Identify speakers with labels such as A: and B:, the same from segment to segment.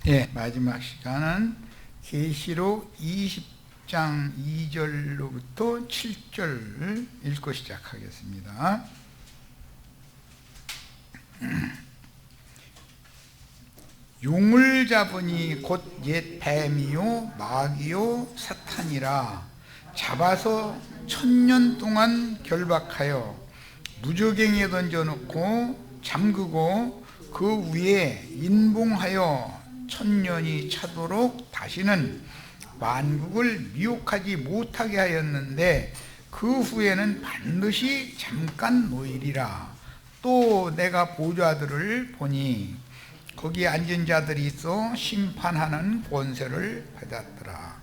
A: 예, 마지막 시간은 계시록 20장 2절로부터 7절 읽고 시작하겠습니다. 용을 잡으니 곧 옛 뱀이요 마귀요 사탄이라. 잡아서 1000년 동안 결박하여 무저갱이에 던져놓고 잠그고 그 위에 인봉하여 1000년이 차도록 다시는 만국을 미혹하지 못하게 하였는데 그 후에는 반드시 잠깐 노일이라. 또 내가 보좌들을 보니 거기 앉은 자들이 있어 심판하는 권세를 받았더라.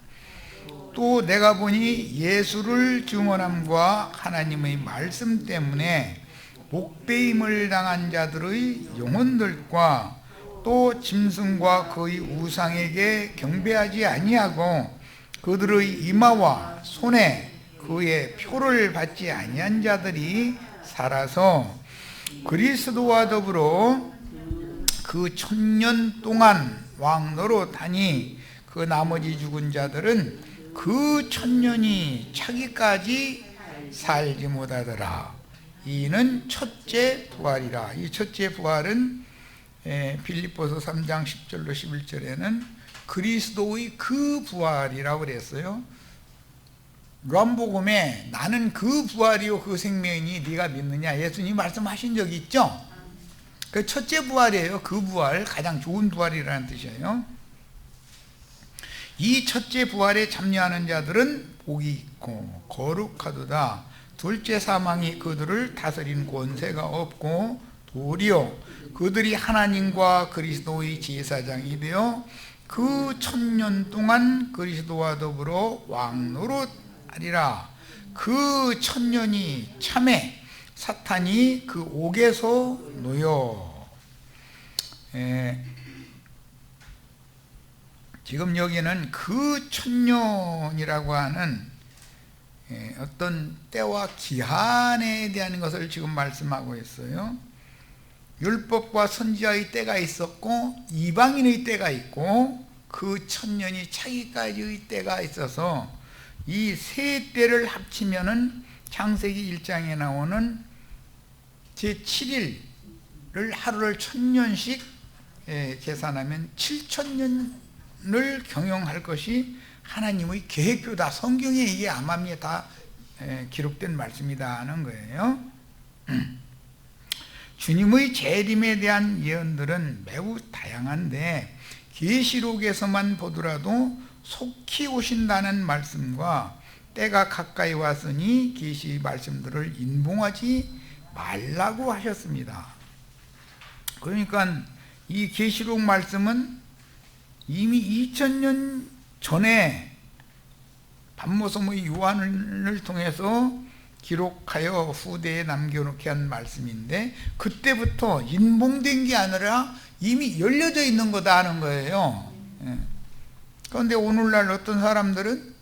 A: 또 내가 보니 예수를 증언함과 하나님의 말씀 때문에 목배임을 당한 자들의 영혼들과 또 짐승과 그의 우상에게 경배하지 아니하고 그들의 이마와 손에 그의 표를 받지 아니한 자들이 살아서 그리스도와 더불어 그 1000년 동안 왕노릇하니 그 나머지 죽은 자들은 그 1000년이 차기까지 살지 못하더라. 이는 첫째 부활이라. 이 첫째 부활은 빌립보서 3장 10절로 11절에는 그리스도의 그 부활이라고 그랬어요. 요한복음에 나는 그 부활이요 그 생명이니 네가 믿느냐 예수님이 말씀하신 적이 있죠. 그 첫째 부활이에요. 그 부활, 가장 좋은 부활이라는 뜻이에요. 이 첫째 부활에 참여하는 자들은 복이 있고 거룩하도다. 둘째 사망이 그들을 다스린 권세가 없고 도리어 그들이 하나님과 그리스도의 제사장이 되어 그 1000년 동안 그리스도와 더불어 왕노릇하리라. 그 1000년이 참에 사탄이 그 옥에서 놓여. 지금 여기는 그 1000년이라고 하는 어떤 때와 기한에 대한 것을 지금 말씀하고 있어요. 율법과 선지자의 때가 있었고 이방인의 때가 있고 그 1000년이 차기까지의 때가 있어서 이 세 때를 합치면은 창세기 1장에 나오는 제7일을 하루를 1000년씩 계산하면 7000년을 경영할 것이 하나님의 계획표다. 성경에 이게 암암리에 다 기록된 말씀이다 하는 거예요. 주님의 재림에 대한 예언들은 매우 다양한데 계시록에서만 보더라도 속히 오신다는 말씀과 때가 가까이 왔으니 계시 말씀들을 인봉하지 말라고 하셨습니다. 그러니까 이 계시록 말씀은 이미 2000년 전에 반모섬의 요한을 통해서 기록하여 후대에 남겨놓게 한 말씀인데 그때부터 인봉된 게 아니라 이미 열려져 있는 거다 하는 거예요. 그런데 오늘날 어떤 사람들은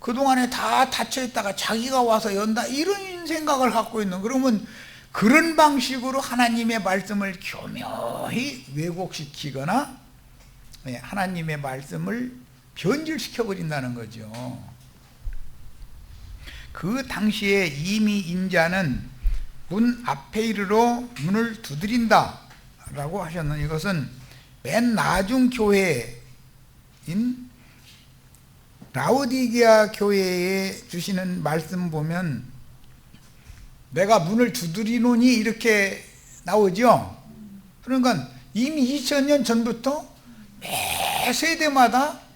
A: 그동안에 다 닫혀있다가 자기가 와서 연다 이런 생각을 갖고 있는. 그러면 그런 방식으로 하나님의 말씀을 교묘히 왜곡시키거나 하나님의 말씀을 변질시켜버린다는 거죠. 그 당시에 이미 인자는 문 앞에 이르러 문을 두드린다 라고 하셨는 이것은 맨 나중 교회인 라오디게아 교회에 주시는 말씀 보면 내가 문을 두드리노니 이렇게 나오죠. 그러니까 이미 2000년 전부터 매 세대마다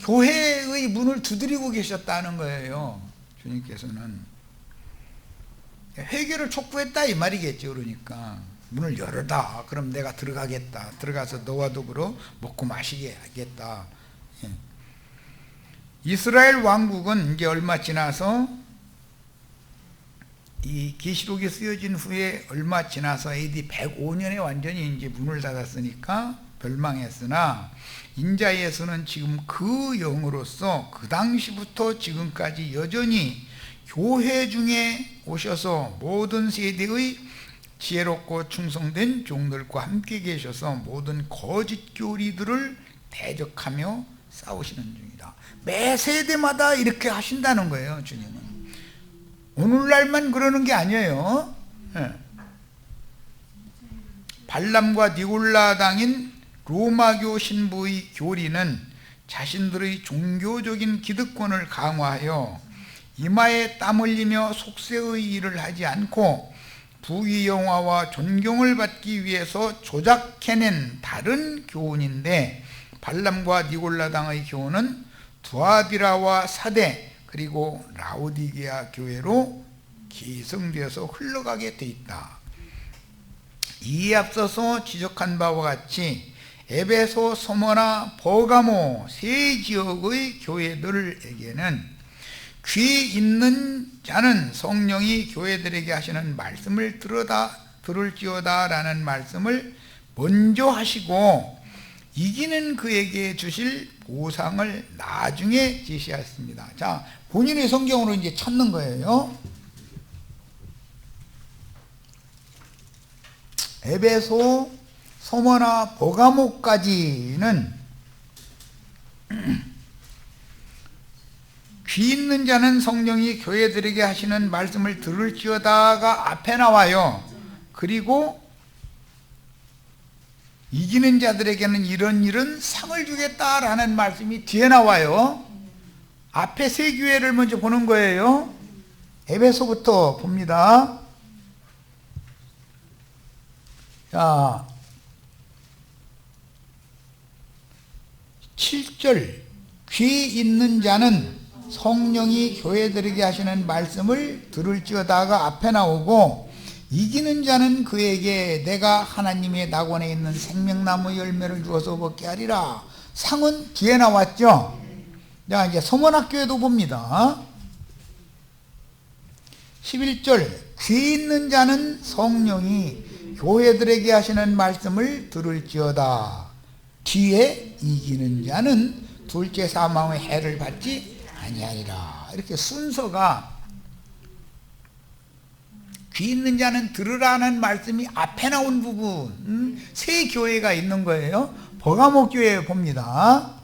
A: 교회의 문을 두드리고 계셨다는 거예요. 주님께서는 회개를 촉구했다 이 말이겠죠. 그러니까 문을 열어다. 그럼 내가 들어가겠다. 들어가서 너와 더불어 먹고 마시게 하겠다. 이스라엘 왕국은 이제 얼마 지나서 이 계시록이 쓰여진 후에 얼마 지나서 AD 105년에 완전히 이제 문을 닫았으니까 멸망했으나 인자 예수는 지금 그 영으로서 그 당시부터 지금까지 여전히 교회 중에 오셔서 모든 세대의 지혜롭고 충성된 종들과 함께 계셔서 모든 거짓 교리들을 대적하며 싸우시는 중이다. 매 세대마다 이렇게 하신다는 거예요. 주님은 오늘날만 그러는 게 아니에요. 발람과 니골라 당인 로마교 신부의 교리는 자신들의 종교적인 기득권을 강화하여 이마에 땀 흘리며 속세의 일을 하지 않고 부귀영화와 존경을 받기 위해서 조작해낸 다른 교훈인데, 발람과 니골라 당의 교훈은 두아디라와 사대 그리고 라오디게아 교회로 기성되어서 흘러가게 돼 있다. 이에 앞서서 지적한 바와 같이 에베소, 소모나, 버가모 세 지역의 교회들에게는 귀 있는 자는 성령이 교회들에게 하시는 말씀을 들을지어다 라는 말씀을 먼저 하시고 이기는 그에게 주실 보상을 나중에 제시하였습니다. 자, 본인의 성경으로 이제 찾는 거예요. 에베소, 소모나, 버가모까지는 귀 있는 자는 성령이 교회들에게 하시는 말씀을 들을지어다가 앞에 나와요. 그리고 이기는 자들에게는 이런 상을 주겠다라는 말씀이 뒤에 나와요. 앞에 세 교회를 먼저 보는 거예요. 에베소부터 봅니다. 자, 7절 귀 있는 자는 성령이 교회들에게 하시는 말씀을 들을지어다가 앞에 나오고, 이기는 자는 그에게 내가 하나님의 낙원에 있는 생명나무 열매를 주어서 먹게 하리라. 상은 뒤에 나왔죠. 자, 이제 서문학교에도 봅니다. 11절 귀 있는 자는 성령이 교회들에게 하시는 말씀을 들을지어다. 뒤에 이기는 자는 둘째 사망의 해를 받지 아니하리라. 이렇게 순서가, 귀 있는 자는 들으라는 말씀이 앞에 나온 부분, 세 교회가 있는 거예요. 버가모 교회 봅니다.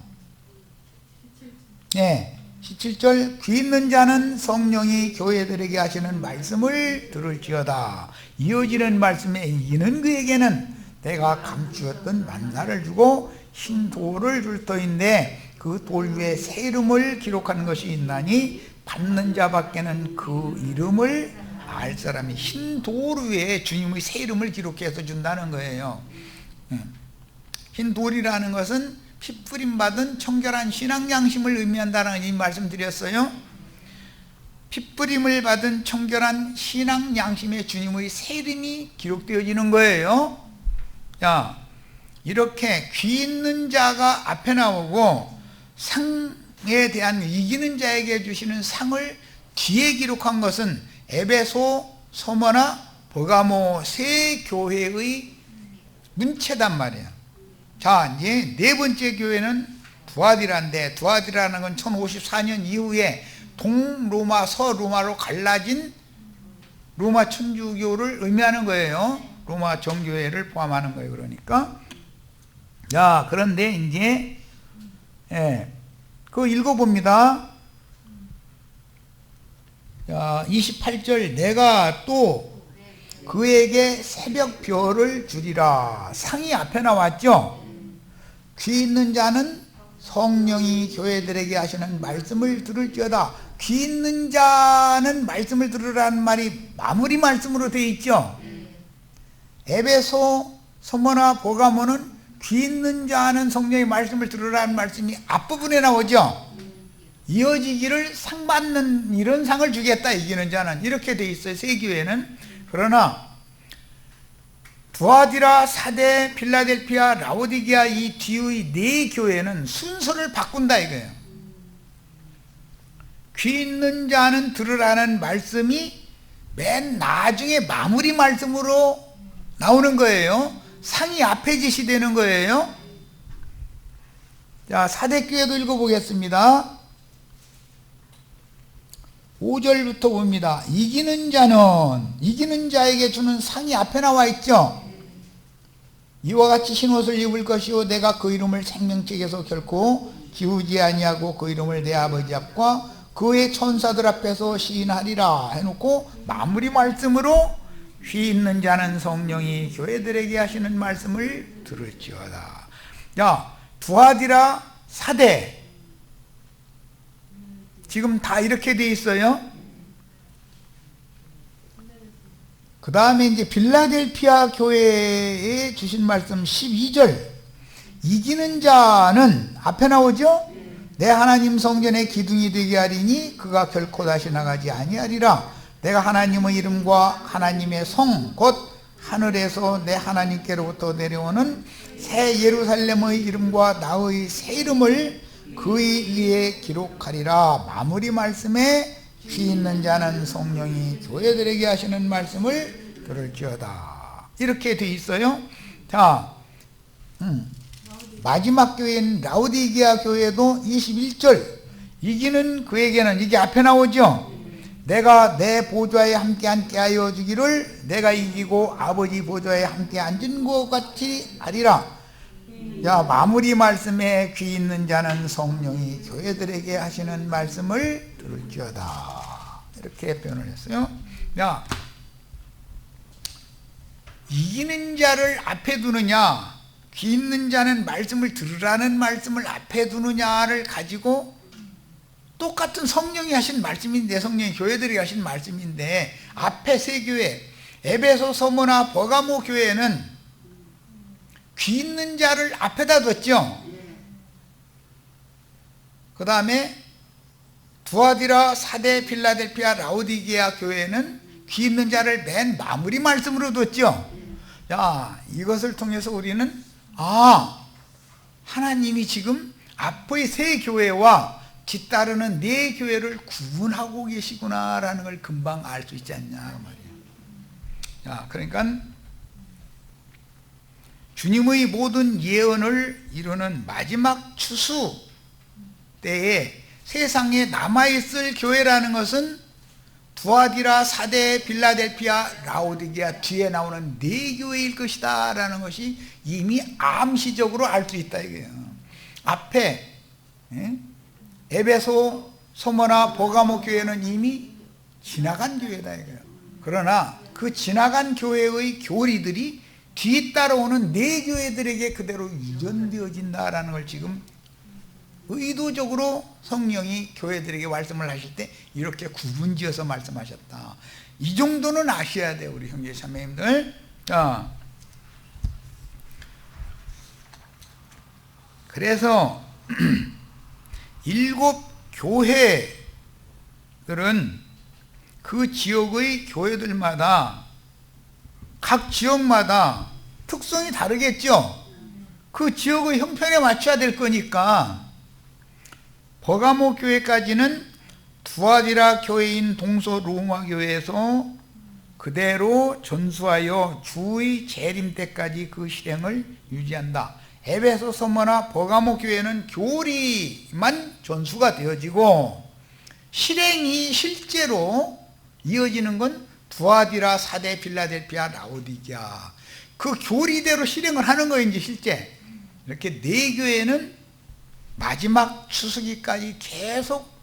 A: 네, 17절 귀 있는 자는 성령이 교회들에게 하시는 말씀을 들을지어다. 이어지는 말씀에 이기는 그에게는 내가 감추었던 만나를 주고 흰 돌을 줄 터인데 그 돌 위에 새 이름을 기록한 것이 있나니 받는 자밖에는 그 이름을 알 사람이, 흰 돌 위에 주님의 새 이름을 기록해서 준다는 거예요. 흰 돌이라는 것은 핏부림 받은 청결한 신앙 양심을 의미한다는 이 말씀드렸어요. 핏부림을 받은 청결한 신앙 양심에 주님의 새 이름이 기록되어지는 거예요. 자, 이렇게 귀 있는 자가 앞에 나오고 상에 대한 이기는 자에게 주시는 상을 뒤에 기록한 것은 에베소, 소모나, 버가모 세 교회의 문체단 말이에요. 자, 이제 네 번째 교회는 두아디라인데, 두아디라는 건 1054년 이후에 동로마, 서로마로 갈라진 로마 천주교를 의미하는 거예요. 로마 정교회를 포함하는 거예요. 그러니까. 자, 그런데 이제 그거 읽어봅니다. 자, 28절 내가 또 그에게 새벽 별을 주리라. 상이 앞에 나왔죠. 귀 있는 자는 성령이 교회들에게 하시는 말씀을 들을지어다. 귀 있는 자는 말씀을 들으라는 말이 마무리 말씀으로 되어 있죠. 에베소, 소모나, 버가모는 귀 있는 자는 성령의 말씀을 들으라는 말씀이 앞부분에 나오죠. 이어지기를 상 받는 이런 상을 주겠다. 이기는 자는 이렇게 돼 있어요. 세 교회는. 그러나 두아디라, 사대, 필라델피아, 라오디게아 이 뒤의 네 교회는 순서를 바꾼다 이거예요. 귀 있는 자는 들으라는 말씀이 맨 나중에 마무리 말씀으로 나오는 거예요. 상이 앞에 제시되는 거예요. 자, 사대교회도 읽어보겠습니다. 5절부터 봅니다. 이기는 자에게 주는 상이 앞에 나와 있죠. 이와 같이 흰옷을 입을 것이요 내가 그 이름을 생명책에서 결코 지우지 아니하고 그 이름을 내 아버지 앞과 그의 천사들 앞에서 시인하리라 해놓고 마무리 말씀으로 귀 있는 자는 성령이 교회들에게 하시는 말씀을 들을지어다. 야, 두아디라 사대 지금 다 이렇게 돼 있어요. 그 다음에 이제 빌라델피아 교회에 주신 말씀 12절. 이기는 자는 앞에 나오죠? 내 하나님 성전의 기둥이 되게 하리니 그가 결코 다시 나가지 아니하리라. 내가 하나님의 이름과 하나님의 성 곧 하늘에서 내 하나님께로부터 내려오는 새 예루살렘의 이름과 나의 새 이름을 그의 위에 기록하리라. 마무리 말씀에 귀 있는 자는 성령이 교회들에게 하시는 말씀을 들을지어다. 이렇게 돼 있어요. 자, 마지막 교회인 라우디게아 교회도 21절. 이기는 그에게는, 이게 앞에 나오죠. 내가 내 보좌에 함께 앉게 하여 주기를 내가 이기고 아버지 보좌에 함께 앉은 것 같이 하리라. 자, 마무리 말씀에 귀 있는 자는 성령이 교회들에게 하시는 말씀을 들을지어다. 이렇게 표현을 했어요. 야, 이기는 자를 앞에 두느냐, 귀 있는 자는 말씀을 들으라는 말씀을 앞에 두느냐를 가지고 똑같은 성령이 하신 말씀인데, 성령이 교회들이 하신 말씀인데, 앞에 세 교회, 에베소, 서머나, 버가모 교회는 귀 있는 자를 앞에다 뒀죠. 그 다음에 두아디라, 사대, 필라델피아, 라우디게아 교회는 귀 있는 자를 맨 마무리 말씀으로 뒀죠. 야, 이것을 통해서 우리는 하나님이 지금 앞의 세 교회와 뒤따르는 네 교회를 구분하고 계시구나라는 걸 금방 알 수 있지 않냐 말이에요. 자, 그러니까 주님의 모든 예언을 이루는 마지막 추수 때에 세상에 남아있을 교회라는 것은 두아디라, 사대, 빌라델피아, 라우디게아 뒤에 나오는 네 교회일 것이다 라는 것이 이미 암시적으로 알 수 있다 이거예요. 앞에 에베소, 소머나, 버가모 교회는 이미 지나간 교회다 이거예요. 그러나 그 지나간 교회의 교리들이 뒤따라오는 네 교회들에게 그대로 유전되어진다라는 걸 지금 의도적으로 성령이 교회들에게 말씀을 하실 때 이렇게 구분지어서 말씀하셨다. 이 정도는 아셔야 돼요, 우리 형제 자매님들. 자, 그래서 일곱 교회들은 그 지역의 교회들마다 각 지역마다 특성이 다르겠죠. 그 지역의 형편에 맞춰야 될 거니까 버가모 교회까지는 두아디라 교회인 동서 로마 교회에서 그대로 전수하여 주의 재림 때까지 그 실행을 유지한다. 에베소, 서머나, 버가모 교회는 교리만 전수가 되어지고 실행이 실제로 이어지는 건 두아디라, 사대, 필라델피아, 라우디게아 그 교리대로 실행을 하는 거예요. 이제 실제 이렇게 네 교회는 마지막 추수기까지 계속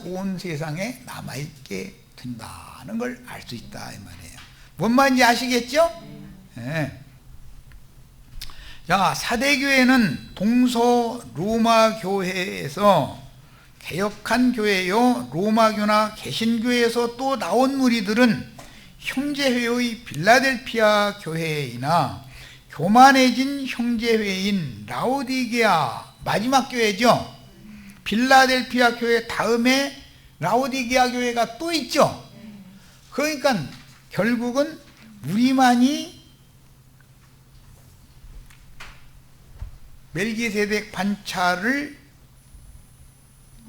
A: 온 세상에 남아있게 된다는 걸 알 수 있다 이 말이에요. 뭔 말인지 아시겠죠? 네. 자, 사대교회는 동서 로마 교회에서 개혁한 교회요, 로마교나 개신교회에서 또 나온 무리들은 형제회의 빌라델피아 교회이나 교만해진 형제회인 라우디게아 마지막 교회죠. 빌라델피아 교회 다음에 라우디게아 교회가 또 있죠. 그러니까 결국은 우리만이 멜기세덱 반차를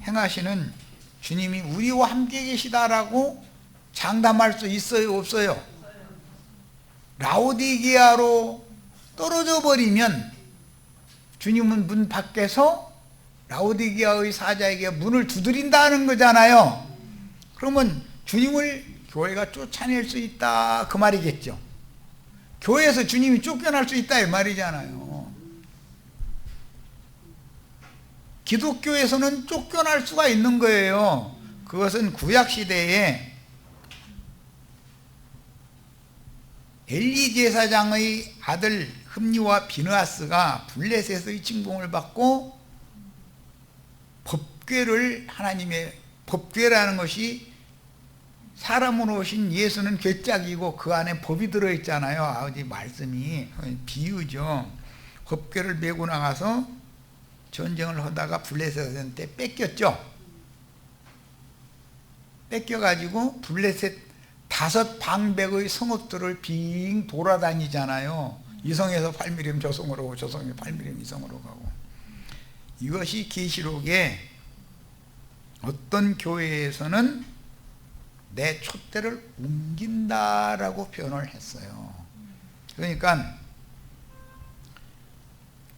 A: 행하시는 주님이 우리와 함께 계시다라고 장담할 수 있어요, 없어요? 라우디게아로 떨어져 버리면 주님은 문 밖에서 라우디게아의 사자에게 문을 두드린다는 거잖아요. 그러면 주님을 교회가 쫓아낼 수 있다 그 말이겠죠. 교회에서 주님이 쫓겨날 수 있다 이 말이잖아요. 기독교에서는 쫓겨날 수가 있는 거예요. 그것은 구약시대에 엘리 제사장의 아들 흠니와 비느하스가 블레셋의 징봉을 받고 법궤를, 하나님의 법궤라는 것이 사람으로 오신 예수는 괴짝이고 그 안에 법이 들어있잖아요. 아버지 말씀이 비유죠. 법궤를 메고 나가서 전쟁을 하다가 블레셋한테 뺏겼죠. 뺏겨가지고 블레셋 5 방백의 성읍들을 빙 돌아다니잖아요. 이 성에서 8mm 저 성으로 오고 저 성에서 8mm 이 성으로 가고. 이것이 계시록에 어떤 교회에서는 내 촛대를 옮긴다라고 표현을 했어요. 그러니까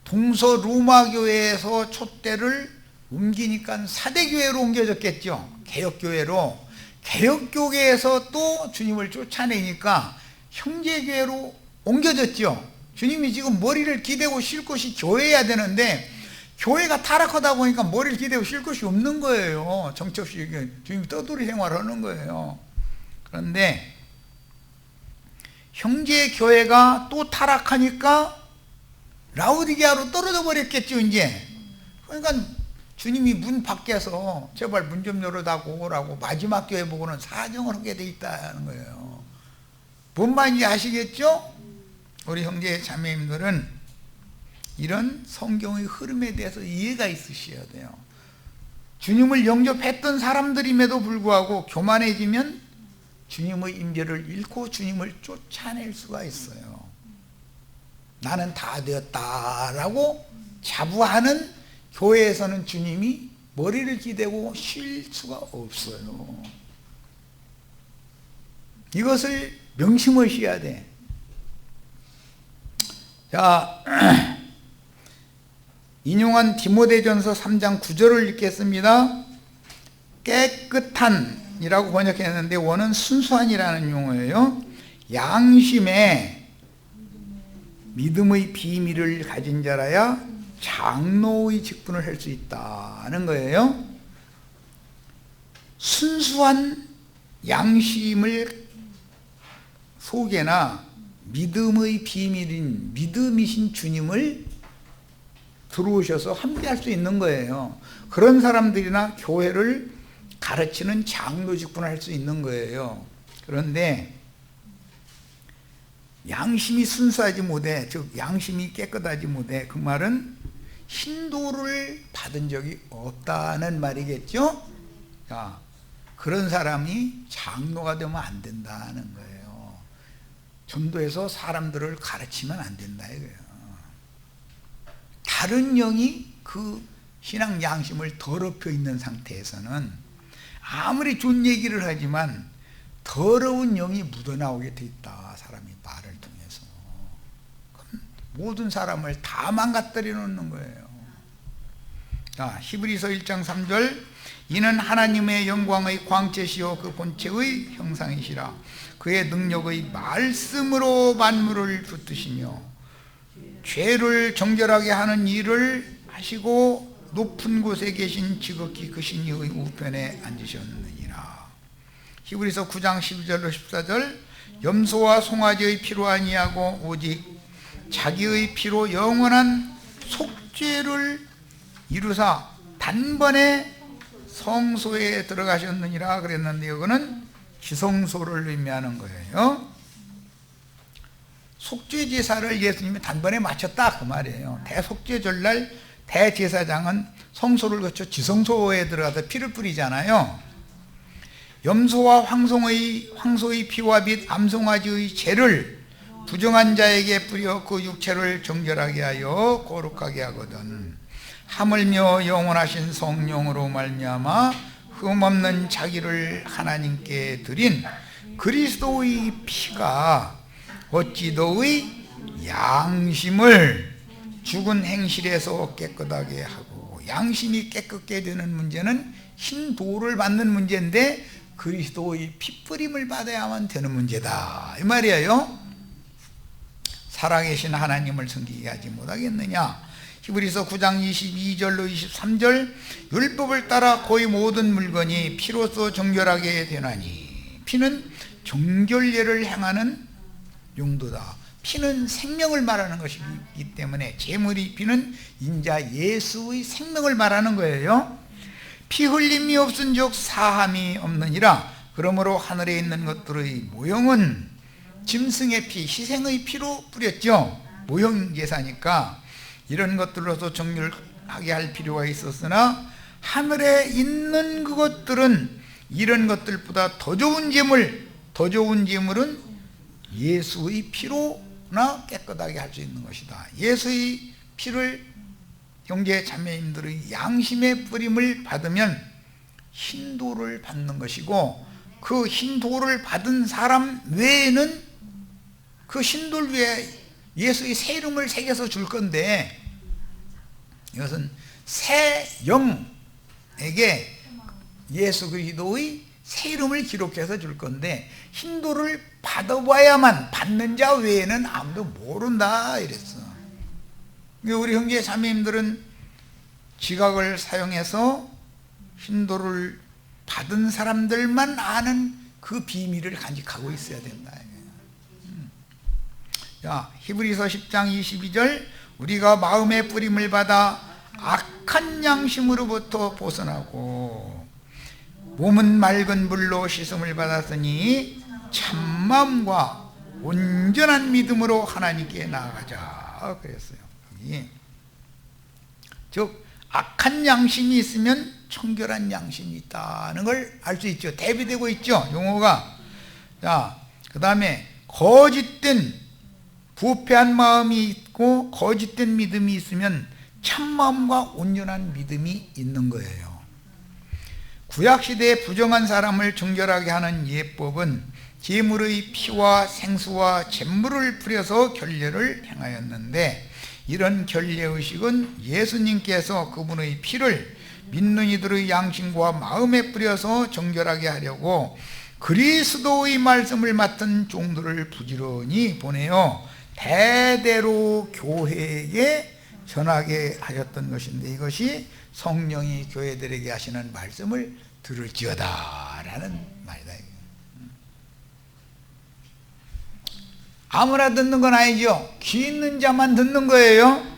A: 동서로마교회에서 촛대를 옮기니까 사대교회로 옮겨졌겠죠. 개혁교회로. 개혁교회에서 또 주님을 쫓아내니까 형제교회로 옮겨졌죠. 주님이 지금 머리를 기대고 쉴 곳이 교회여야 되는데 교회가 타락하다 보니까 머리를 기대고 쉴 곳이 없는 거예요. 정치 없이 주님이 떠돌이 생활하는 거예요. 그런데 형제교회가 또 타락하니까 라우디게아로 떨어져 버렸겠죠 이제. 그러니까 주님이 문 밖에서 제발 문 좀 열어다고 오라고 마지막 교회 보고는 사정을 하게 돼 있다는 거예요. 뭔 말인지 아시겠죠? 우리 형제 자매님들은 이런 성경의 흐름에 대해서 이해가 있으셔야 돼요. 주님을 영접했던 사람들임에도 불구하고 교만해지면 주님의 임재를 잃고 주님을 쫓아낼 수가 있어요. 나는 다 되었다라고 자부하는 교회에서는 주님이 머리를 기대고 쉴 수가 없어요. 이것을 명심하셔야 돼. 자, 인용한 디모데전서 3장 9절을 읽겠습니다. 깨끗한이라고 번역했는데 원은 순수한이라는 용어예요. 양심에 믿음의 비밀을 가진 자라야 장로의 직분을 할 수 있다는 거예요. 순수한 양심을 속에나 믿음의 비밀인 믿음이신 주님을 들어오셔서 함께 할 수 있는 거예요. 그런 사람들이나 교회를 가르치는 장로 직분을 할 수 있는 거예요. 그런데 양심이 순수하지 못해, 즉 양심이 깨끗하지 못해, 그 말은 신도를 받은 적이 없다는 말이겠죠. 자, 그런 사람이 장로가 되면 안 된다는 거예요. 전도해서 사람들을 가르치면 안 된다 이거예요. 다른 영이 그 신앙 양심을 더럽혀 있는 상태에서는 아무리 좋은 얘기를 하지만 더러운 영이 묻어나오게 돼 있다. 사람이 말을 통해서. 그럼 모든 사람을 다 망가뜨려 놓는 거예요. 자, 히브리서 1장 3절, 이는 하나님의 영광의 광채시요 그 본체의 형상이시라. 그의 능력의 말씀으로 만물을 붙드시며 죄를 정결하게 하는 일을 하시고 높은 곳에 계신 지극히 크신 이의 우편에 앉으셨느니라. 히브리서 9장 12절로 14절, 염소와 송아지의 피로 아니하고 오직 자기의 피로 영원한 속죄를 이루사 단번에 성소에 들어가셨느니라 그랬는데, 이거는 지성소를 의미하는 거예요. 속죄제사를 예수님이 단번에 마쳤다 그 말이에요. 대속죄절날 대제사장은 성소를 거쳐 지성소에 들어가서 피를 뿌리잖아요. 염소와 황소의 피와 및 암송아지의 죄를 부정한 자에게 뿌려 그 육체를 정결하게 하여 거룩하게 하거든. 하물며 영원하신 성령으로 말미암아 흠없는 자기를 하나님께 드린 그리스도의 피가 어찌 너의 양심을 죽은 행실에서 깨끗하게 하고, 양심이 깨끗게 되는 문제는 흰 돌을 받는 문제인데 그리스도의 핏뿌림을 받아야만 되는 문제다 이 말이에요. 살아계신 하나님을 섬기게 하지 못하겠느냐. 히브리서 9장 22절로 23절 율법을 따라 거의 모든 물건이 피로써 정결하게 되나니 피는 정결례를 행하는 용도다. 피는 생명을 말하는 것이기 때문에 제물이 피는 인자 예수의 생명을 말하는 거예요. 피 흘림이 없은즉 사함이 없느니라. 그러므로 하늘에 있는 것들의 모형은 짐승의 피, 희생의 피로 뿌렸죠. 모형 제사니까 이런 것들로서 정결하게 할 필요가 있었으나 하늘에 있는 그것들은 이런 것들보다 더 좋은 제물은 예수의 피로나 깨끗하게 할 수 있는 것이다. 예수의 피를 형제 자매님들의 양심의 뿌림을 받으면 흰도를 받는 것이고, 그 흰도를 받은 사람 외에는 그 흰돌 위에 예수의 새 이름을 새겨서 줄 건데, 이것은 새 영에게 예수 그리스도의 새 이름을 기록해서 줄 건데, 흰도를 받아봐야만, 받는 자 외에는 아무도 모른다 이랬어. 우리 형제 자매님들은 지각을 사용해서 흰도를 받은 사람들만 아는 그 비밀을 간직하고 있어야 된다. 자, 히브리서 10장 22절 우리가 마음의 뿌림을 받아 악한 양심으로부터 벗어나고 몸은 맑은 물로 씻음을 받았으니 참마음과 온전한 믿음으로 하나님께 나아가자 그랬어요. 즉 악한 양심이 있으면 청결한 양심이 있다는 걸 알 수 있죠. 대비되고 있죠, 용어가. 자, 그 다음에 거짓된 부패한 마음이 있고 거짓된 믿음이 있으면 참마음과 온전한 믿음이 있는 거예요. 구약시대에 부정한 사람을 정결하게 하는 예법은 제물의 피와 생수와 잿물을 뿌려서 결례를 행하였는데, 이런 결례의식은 예수님께서 그분의 피를 믿는 이들의 양심과 마음에 뿌려서 정결하게 하려고 그리스도의 말씀을 맡은 종들을 부지런히 보내어 대대로 교회에 전하게 하였던 것인데, 이것이 성령이 교회들에게 하시는 말씀을 들을지어다 라는 말이다. 아무나 듣는 건 아니죠. 귀 있는 자만 듣는 거예요.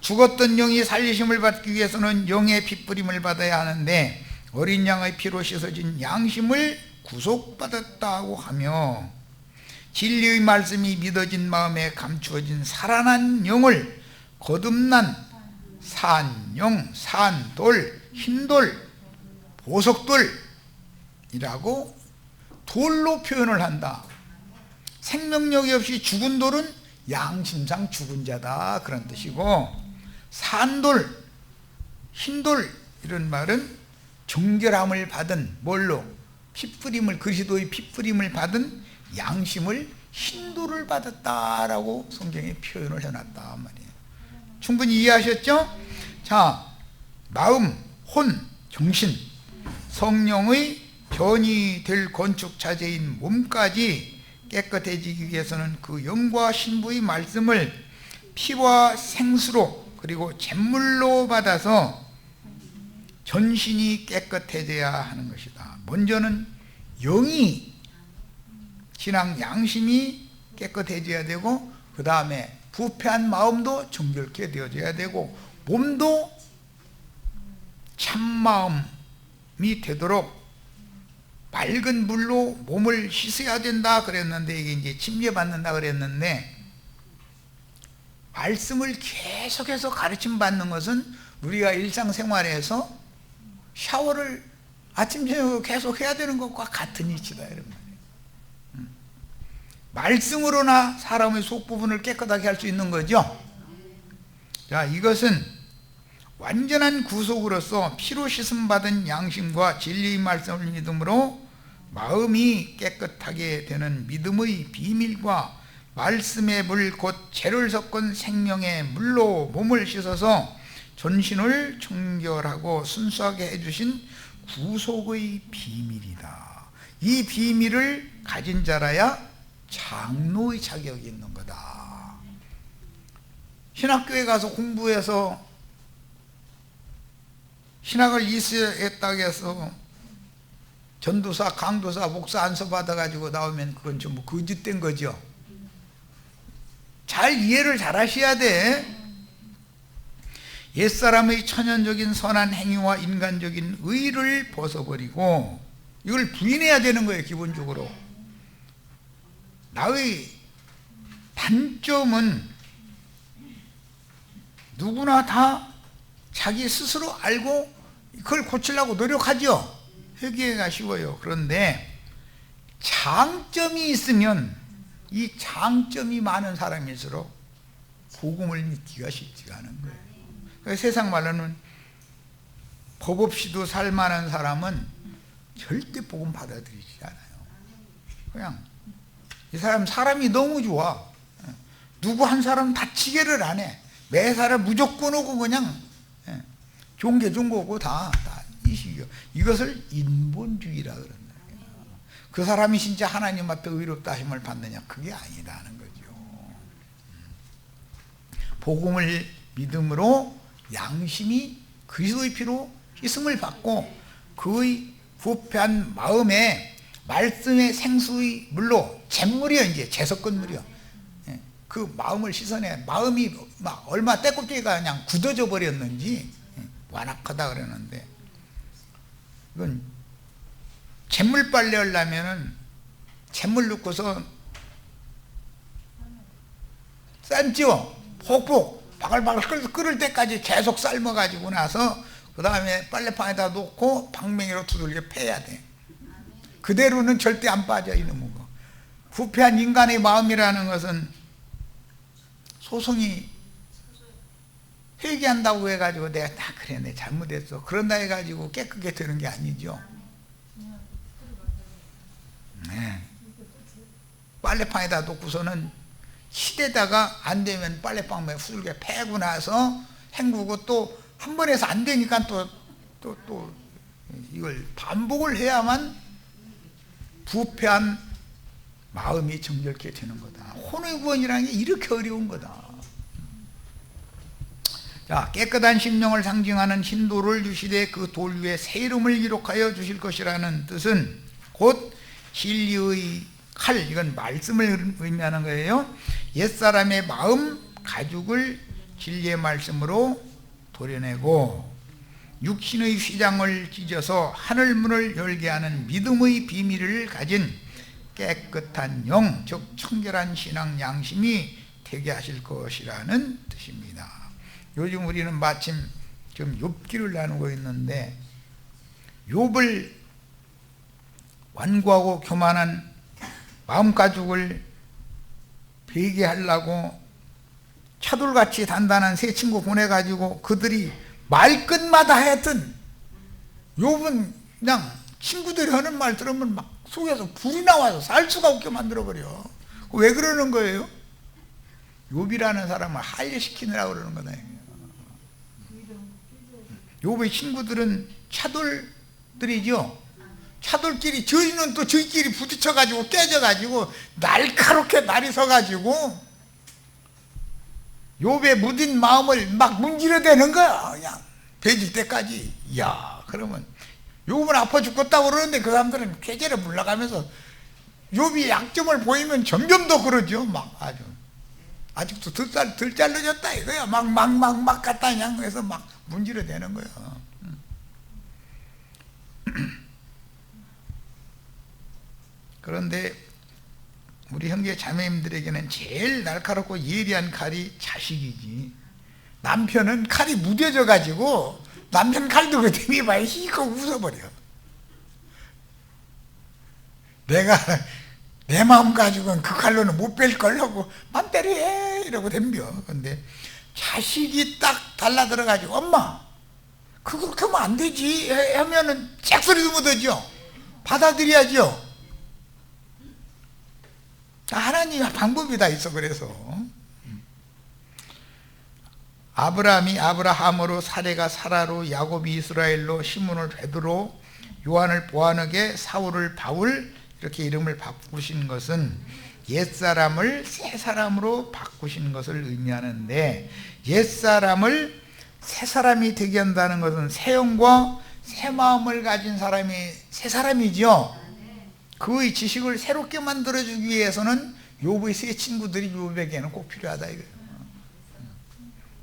A: 죽었던 영이 살리심을 받기 위해서는 영의 핏뿌림을 받아야 하는데, 어린 양의 피로 씻어진 양심을 구속받았다고 하며 진리의 말씀이 믿어진 마음에 감추어진 살아난 영을 거듭난 산영, 산돌, 흰돌, 보석돌이라고 돌로 표현을 한다. 생명력이 없이 죽은 돌은 양심상 죽은 자다 그런 뜻이고, 산돌, 흰돌 이런 말은 정결함을 받은 뭘로? 핏뿌림을, 그리스도의 핏뿌림을 받은 양심을 흰돌을 받았다라고 성경에 표현을 해놨다 말이에요. 충분히 이해하셨죠? 자, 마음, 혼, 정신, 성령의 전이 될 건축자재인 몸까지 깨끗해지기 위해서는 그 영과 신부의 말씀을 피와 생수로 그리고 잿물로 받아서 전신이 깨끗해져야 하는 것이다. 먼저는 영이, 신앙 양심이 깨끗해져야 되고, 그 다음에 부패한 마음도 정결케 되어져야 되고, 몸도 참마음이 되도록 맑은 물로 몸을 씻어야 된다 그랬는데, 이게 이제 침례받는다 그랬는데, 말씀을 계속해서 가르침 받는 것은 우리가 일상생활에서 샤워를 아침 저녁 계속 해야 되는 것과 같은 이치다 이런 말이에요. 말씀으로나 사람의 속 부분을 깨끗하게 할 수 있는 거죠. 자, 이것은 완전한 구속으로서 피로 씻음 받은 양심과 진리의 말씀을 믿음으로 마음이 깨끗하게 되는 믿음의 비밀과 말씀의 물 곧 죄를 섞은 생명의 물로 몸을 씻어서 전신을 청결하고 순수하게 해주신 구속의 비밀이다. 이 비밀을 가진 자라야 장로의 자격이 있는 거다. 신학교에 가서 공부해서 신학을 이수했다고 해서 전도사, 강도사, 목사 안수 받아가지고 나오면 그건 전부 거짓된 거죠. 잘 이해를 잘 하셔야 돼. 옛사람의 천연적인 선한 행위와 인간적인 의를 벗어버리고 이걸 부인해야 되는 거예요. 기본적으로 나의 단점은 누구나 다 자기 스스로 알고 그걸 고치려고 노력하죠. 회개가 쉬워요. 그런데 장점이 있으면 이 장점이 많은 사람일수록 복음을 믿기가 쉽지가 않은 거예요. 그러니까 세상 말로는 법 없이도 살만한 사람은 절대 복음 받아들이지 않아요. 그냥 이 사람 사람이 너무 좋아. 누구 한 사람 다치게를 안 해. 매 사람 무조건 오고 그냥 좋은 게 좋은 거고 다 이식이요. 이것을 인본주의라 그런다. 그 사람이 진짜 하나님 앞에 의롭다 하심을 받느냐? 그게 아니라는 거죠. 복음을 믿음으로 양심이 그리스도의 피로 씻음을 받고 그의 부패한 마음에 말씀의 생수의 물로 잿물이요, 이제 제석근물이요. 그 마음을 씻어내. 마음이 막 얼마 때꼽기가 그냥 굳어져 버렸는지 완악하다 그러는데, 이건 잿물 빨래 하려면은 잿물 넣고서 삶죠. 폭폭 바글바글 끓을 때까지 계속 삶아가지고 나서 그 다음에 빨래판에다 놓고 방맹이로 두들겨 패야 돼. 그대로는 절대 안 빠져. 이놈의 거. 부패한 인간의 마음이라는 것은 소송이 회개한다고 해가지고 내가 그래 내 잘못했어 그런다 해가지고 깨끗게 되는 게 아니죠. 네. 빨래판에다 놓고서는 시대다가 안 되면 빨래방에 후들겨 패고 나서 헹구고 또 한 번 해서 안 되니까 또 이걸 반복을 해야만 부패한 마음이 정결케 되는 거다. 혼의 구원이라는 게 이렇게 어려운 거다. 자, 깨끗한 심령을 상징하는 흰 돌을 주시되 그 돌 위에 새 이름을 기록하여 주실 것이라는 뜻은 곧 진리의 칼, 이건 말씀을 의미하는 거예요. 옛사람의 마음 가죽을 진리의 말씀으로 도려내고 육신의 휘장을 찢어서 하늘문을 열게 하는 믿음의 비밀을 가진 깨끗한 영, 즉 청결한 신앙 양심이 되게 하실 것이라는 뜻입니다. 요즘 우리는 마침 좀 욥기를 나누고 있는데, 욥을 완고하고 교만한 마음가죽을 베게 하려고 차돌같이 단단한 세 친구 보내가지고 그들이 말끝마다 하여튼 욥은 그냥 친구들이 하는 말 들으면 막 속에서 불이 나와서 살 수가 없게 만들어버려. 왜 그러는 거예요? 욥이라는 사람을 할례시키느라고 그러는 거다. 욥의 친구들은 차돌들이죠. 차돌끼리, 저희는 또 저희끼리 부딪혀가지고 깨져가지고 날카롭게 날이 서가지고 욥의 무딘 마음을 막 문지르대는 거야. 그냥 배질 때까지. 이야, 그러면 욥은 아파 죽겠다고 그러는데 그 사람들은 쾌재를 물러가면서 욥이 약점을 보이면 점점 더 그러죠. 막 아직도 덜 잘라졌다 이거야. 막 갖다 그냥 해서 막 문지르대는 거야. 그런데 우리 형제 자매님들에게는 제일 날카롭고 예리한 칼이 자식이지. 남편은 칼이 무뎌져 가지고 남편 칼 들고 대미봐야 희고 웃어버려. 내가 내 마음 가지고는 그 칼로는 못 뺄걸 하고 맘대로 해 이러고 덤벼. 근데 자식이 딱 달라들어가지고 엄마 그렇게 하면 안 되지 하면은 짝소리도 못하죠. 받아들여야죠. 하나님의 방법이 다 있어. 그래서 아브라함이 아브라함으로, 사레가 사라로, 야곱이 이스라엘로, 시몬을 베드로, 요한을 보아하게 사울을 바울 이렇게 이름을 바꾸신 것은 옛사람을 새사람으로 바꾸신 것을 의미하는데, 옛사람을 새사람이 되게 한다는 것은 새 영과 새 마음을 가진 사람이 새사람이죠. 그의 지식을 새롭게 만들어주기 위해서는 욥의 새 친구들이 욥에게는 꼭 필요하다 이거예요.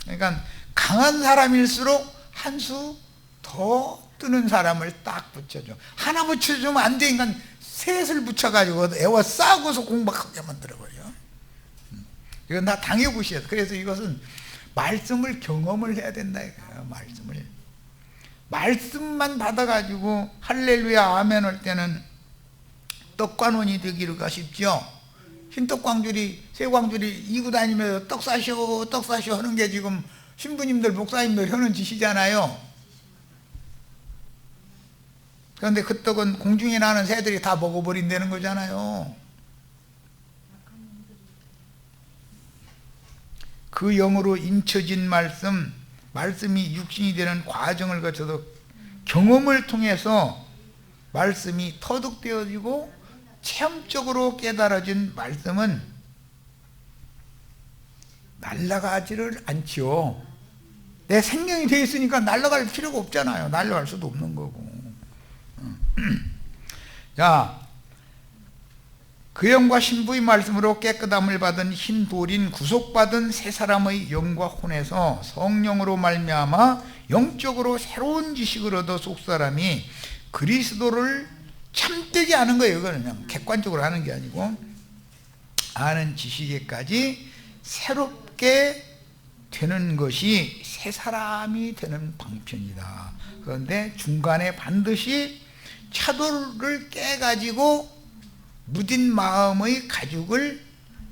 A: 그러니까 강한 사람일수록 한 수 더 뜨는 사람을 딱 붙여줘. 하나 붙여주면 안 돼. 그러니까 셋을 붙여가지고 애와 싸고서 공부하게 만들어버려. 이건 다 당해보셔야 돼. 그래서 이것은 말씀을 경험을 해야 된다 이거예요. 말씀만 받아가지고 할렐루야 아멘 할 때는 떡관원이 되기가 쉽죠. 흰떡광주리 새광주리 이고 다니면서 떡 사시오 하는 게 지금 신부님들 목사님들 하는 짓이잖아요. 그런데 그 떡은 공중에 나는 새들이 다 먹어버린다는 거잖아요. 그 영으로 인쳐진 말씀이 육신이 되는 과정을 거쳐서 경험을 통해서 말씀이 터득되어지고 체험적으로 깨달아진 말씀은 날아가지를 않지요. 내 생명이 되어 있으니까 날아갈 필요가 없잖아요. 날아갈 수도 없는 거고. 자, 그 영과 신부의 말씀으로 깨끗함을 받은 흰 돌인 구속받은 새 사람의 영과 혼에서 성령으로 말미암아 영적으로 새로운 지식을 얻어 속사람이 그리스도를 참되게 아는 거예요. 이거는 그냥 객관적으로 아는 게 아니고 아는 지식에까지 새롭게 되는 것이 새 사람이 되는 방편이다. 그런데 중간에 반드시 차돌을 깨가지고 무딘 마음의 가죽을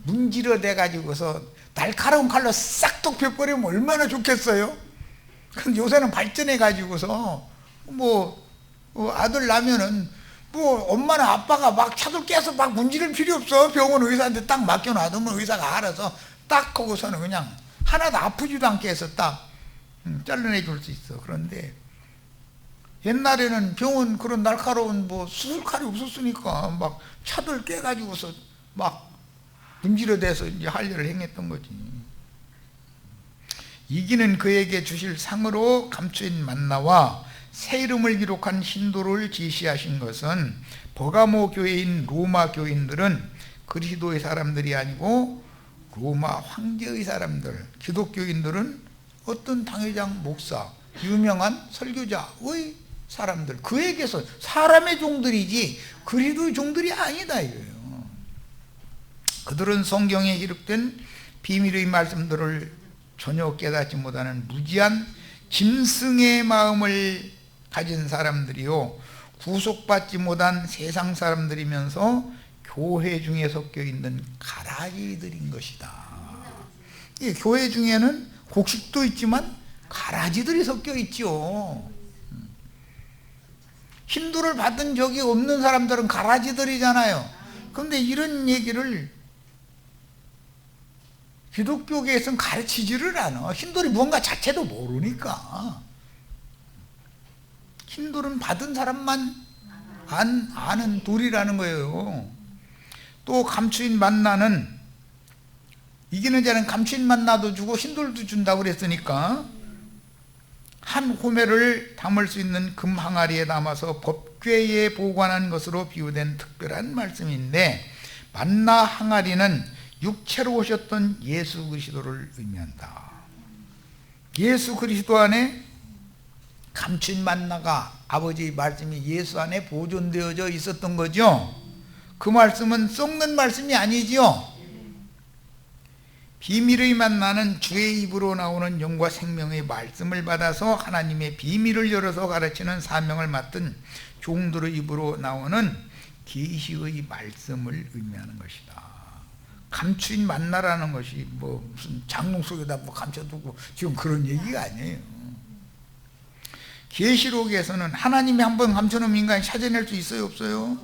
A: 문지러대 가지고서 날카로운 칼로 싹둑 펴버리면 얼마나 좋겠어요. 근데 요새는 발전해 가지고서 아들 나면은 엄마나 아빠가 막 차돌 깨서 막 문지를 필요 없어. 병원 의사한테 딱 맡겨놔두면 의사가 알아서 딱 하고서는 그냥 하나도 아프지도 않게 해서 딱 잘라내 줄 수 있어. 그런데 옛날에는 병원 그런 날카로운 수술칼이 없었으니까 막 차돌 깨가지고서 막 문지러대서 이제 할 일을 행했던 거지. 이기는 그에게 주실 상으로 감추인 만나와 새 이름을 기록한 흰돌을 지시하신 것은 버가모 교회인 로마 교인들은 그리스도의 사람들이 아니고 로마 황제의 사람들, 기독교인들은 어떤 당회장 목사, 유명한 설교자의 사람들, 그에게서 사람의 종들이지 그리스도의 종들이 아니다 이거예요. 그들은 성경에 기록된 비밀의 말씀들을 전혀 깨닫지 못하는 무지한 짐승의 마음을 가진 사람들이요, 구속받지 못한 세상 사람들이면서 교회 중에 섞여 있는 가라지들인 것이다. 이 교회 중에는 곡식도 있지만 가라지들이 섞여 있죠. 힌두를 받은 적이 없는 사람들은 가라지들이잖아요. 그런데 이런 얘기를 기독교계에서는 가르치지를 않아. 힌두이 뭔가 자체도 모르니까. 힌두는 받은 사람만 아는 돌이라는 거예요. 또 감추인 만나는, 이기는 자는 감추인 만나도 주고 흰돌도 준다고 그랬으니까 한 호매를 담을 수 있는 금 항아리에 담아서 법궤에 보관한 것으로 비유된 특별한 말씀인데, 만나 항아리는 육체로 오셨던 예수 그리스도를 의미한다. 예수 그리스도 안에 감춘 만나가, 아버지의 말씀이 예수 안에 보존되어져 있었던 거죠. 그 말씀은 썩는 말씀이 아니지요. 비밀의 만나는 주의 입으로 나오는 영과 생명의 말씀을 받아서 하나님의 비밀을 열어서 가르치는 사명을 맡은 종들의 입으로 나오는 계시의 말씀을 의미하는 것이다. 감추인 만나라는 것이 무슨 장롱 속에다 감춰두고 지금 그런 얘기가 아니에요. 계시록에서는 하나님이 한번 감춰놓은 인간이 찾아낼 수 있어요, 없어요?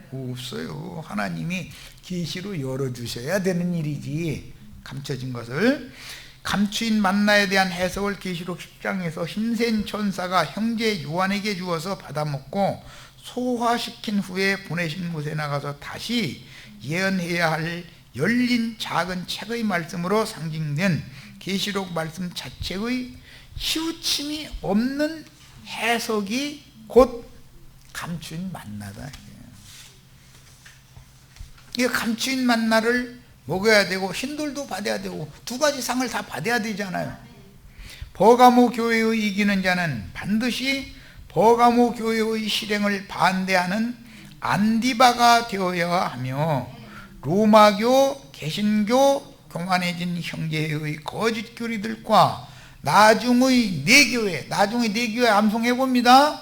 A: 없어요. 하나님이 계시로 열어주셔야 되는 일이지, 감춰진 것을. 감추인 만나에 대한 해석을 계시록 10장에서 힘센 천사가 형제 요한에게 주어서 받아먹고 소화시킨 후에 보내신 곳에 나가서 다시 예언해야 할 열린 작은 책의 말씀으로 상징된 계시록 말씀 자체의 치우침이 없는 해석이 곧 감추인 만나다. 이 감추인 만나를 먹어야 되고 신돌도 받아야 되고 두 가지 상을 다 받아야 되잖아요. 버가모 교회의 이기는 자는 반드시 버가모 교회의 실행을 반대하는 안디바가 되어야 하며 로마교, 개신교, 교만해진 형제의 거짓 교리들과 나중의 네 교회 암송해 봅니다.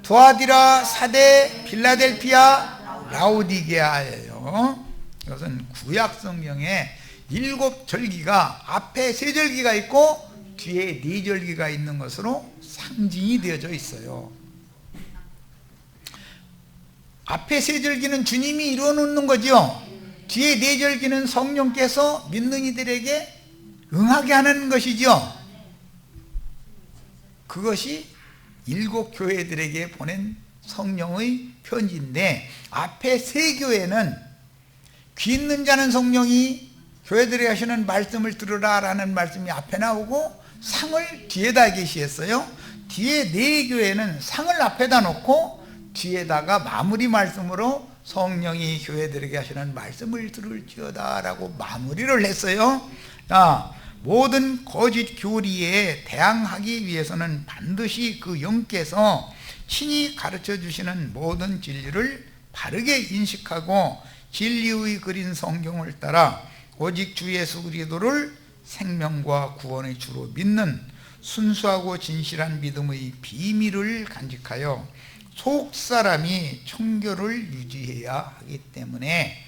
A: 두아디라, 사대, 필라델피아, 라오디게아예요. 이것은 구약 성경에 7절기가 앞에 3절기가 있고 뒤에 4절기가 있는 것으로 상징이 되어져 있어요. 앞에 3절기는 주님이 이루어놓는 거죠. 뒤에 4절기는 성령께서 믿는 이들에게 응하게 하는 것이죠. 그것이 7 교회들에게 보낸 성령의 편지인데, 앞에 3교회는 귀 있는 자는 성령이 교회들에게 하시는 말씀을 들으라 라는 말씀이 앞에 나오고 상을 뒤에다 계시했어요. 뒤에 4교회는 상을 앞에다 놓고 뒤에다가 마무리 말씀으로 성령이 교회들에게 하시는 말씀을 들을지어다 라고 마무리를 했어요. 자, 모든 거짓 교리에 대항하기 위해서는 반드시 그 영께서 친히 가르쳐 주시는 모든 진리를 바르게 인식하고 진리의 그린 성경을 따라 오직 주 예수 그리스도를 생명과 구원의 주로 믿는 순수하고 진실한 믿음의 비밀을 간직하여 속사람이 청결을 유지해야 하기 때문에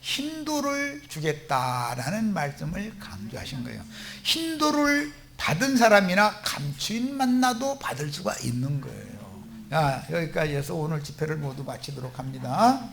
A: hin도를 주겠다라는 말씀을 강조하신 거예요. hin도를 받은 사람이나 감추인 만나도 받을 수가 있는 거예요. 자, 여기까지 해서 오늘 집회를 모두 마치도록 합니다.